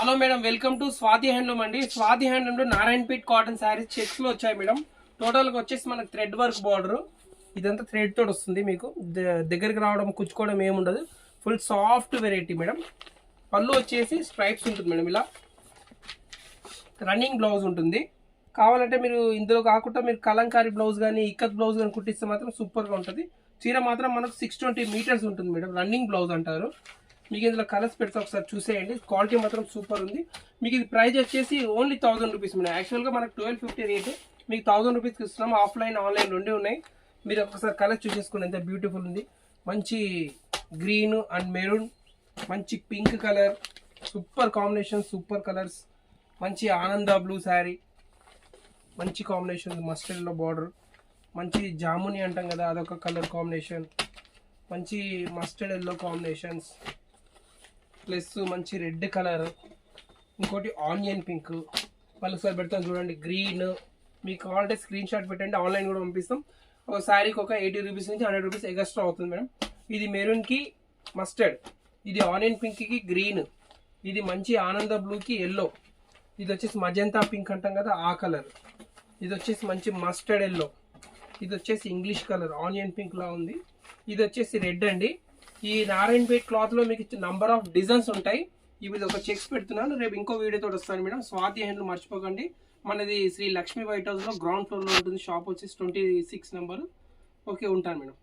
Hello madam, welcome to Swathi handloom అండి. Swathi handloom లో Narayanpet cotton saris checks లో వచ్చాయి మేడం. టోటల్ గా వచ్చేసి మనకు థ్రెడ్ వర్క్ బార్డర్, ఇదంతా థ్రెడ్ తోటి వస్తుంది. మీకు దగ్గరికి రావడం కుచ్చుకోవడం ఏముండదు. Full soft variety madam. పళ్ళు వచ్చేసి స్ట్రైప్స్ ఉంటుంది మేడం. ఇలా రన్నింగ్ బ్లౌజ్ ఉంటుంది. కావాలంటే మీరు ఇందులో కాకుండా మీరు కలంకారీ బ్లౌజ్ కానీ ఇక్కత్ బ్లౌజ్ కానీ కుట్టిస్తే మాత్రం సూపర్గా ఉంటుంది. చీర మాత్రం మనకు 620 మీటర్స్ ఉంటుంది మేడం. రన్నింగ్ బ్లౌజ్ అంటారు. మీకు ఇందులో కలర్స్ పెడితే ఒకసారి చూసేయండి. క్వాలిటీ మాత్రం సూపర్ ఉంది. మీకు ఇది ప్రైస్ వచ్చేసి ఓన్లీ 1000 రూపీస్ మేడం. యాక్చువల్గా మనకు 1250 రేటు, మీకు 1000 రూపీస్కి ఇస్తున్నాము. ఆఫ్లైన్ ఆన్లైన్ రెండు ఉన్నాయి. మీరు ఒకసారి కలర్ చూసేసుకోండి, ఎంత బ్యూటిఫుల్ ఉంది. మంచి గ్రీన్ అండ్ మెరూన్, మంచి pink colour, super combination, super colours. మంచి ఆనంద బ్లూ శారీ, మంచి కాంబినేషన్. మస్టర్డ్లో బార్డర్, మంచి జాముని అంటాం కదా అదొక కలర్ కాంబినేషన్. మంచి మస్టర్డ్ ఎల్లో కాంబినేషన్స్ ప్లస్ మంచి రెడ్ కలర్, ఇంకోటి ఆనియన్ పింక్. ఒకసారి పెడతాను చూడండి, గ్రీన్. మీకు కావాలంటే స్క్రీన్ షాట్ పెట్టండి, ఆన్లైన్ కూడా పంపిస్తాం. ఒక శారీకి ఒక 80 రూపీస్ నుంచి 100 రూపీస్ ఎక్స్ట్రా అవుతుంది మేడం. ఇది మెరూన్కి మస్టర్డ్, ఇది ఆనియన్ పింక్కి గ్రీన్, ఇది మంచి ఆనంద బ్లూకి ఎల్లో, ఇది వచ్చేసి మజంతా పింక్ అంటాం కదా ఆ కలర్, ఇది వచ్చేసి మంచి మస్టర్డ్ ఎల్లో, ఇది వచ్చేసి ఇంగ్లీష్ కలర్ ఆనియన్ పింక్ లా ఉంది, ఇది వచ్చేసి రెడ్ అండి. ఈ నారాయణపేట్ క్లాత్ లో మీకు నంబర్ ఆఫ్ డిజైన్స్ ఉంటాయి. ఇవి ఒక చెక్స్ పెడుతున్నాను, రేపు ఇంకో వీడియోతో వస్తాను మేడం. స్వాతి హ్యాండ్లూమ్ మర్చిపోకండి. మనది శ్రీ లక్ష్మీ వైట్ హౌస్ లో గ్రౌండ్ ఫ్లోర్ లో ఉంటుంది. షాప్ వచ్చేసి 26 నెంబర్. ఓకే, ఉంటాను మేడం.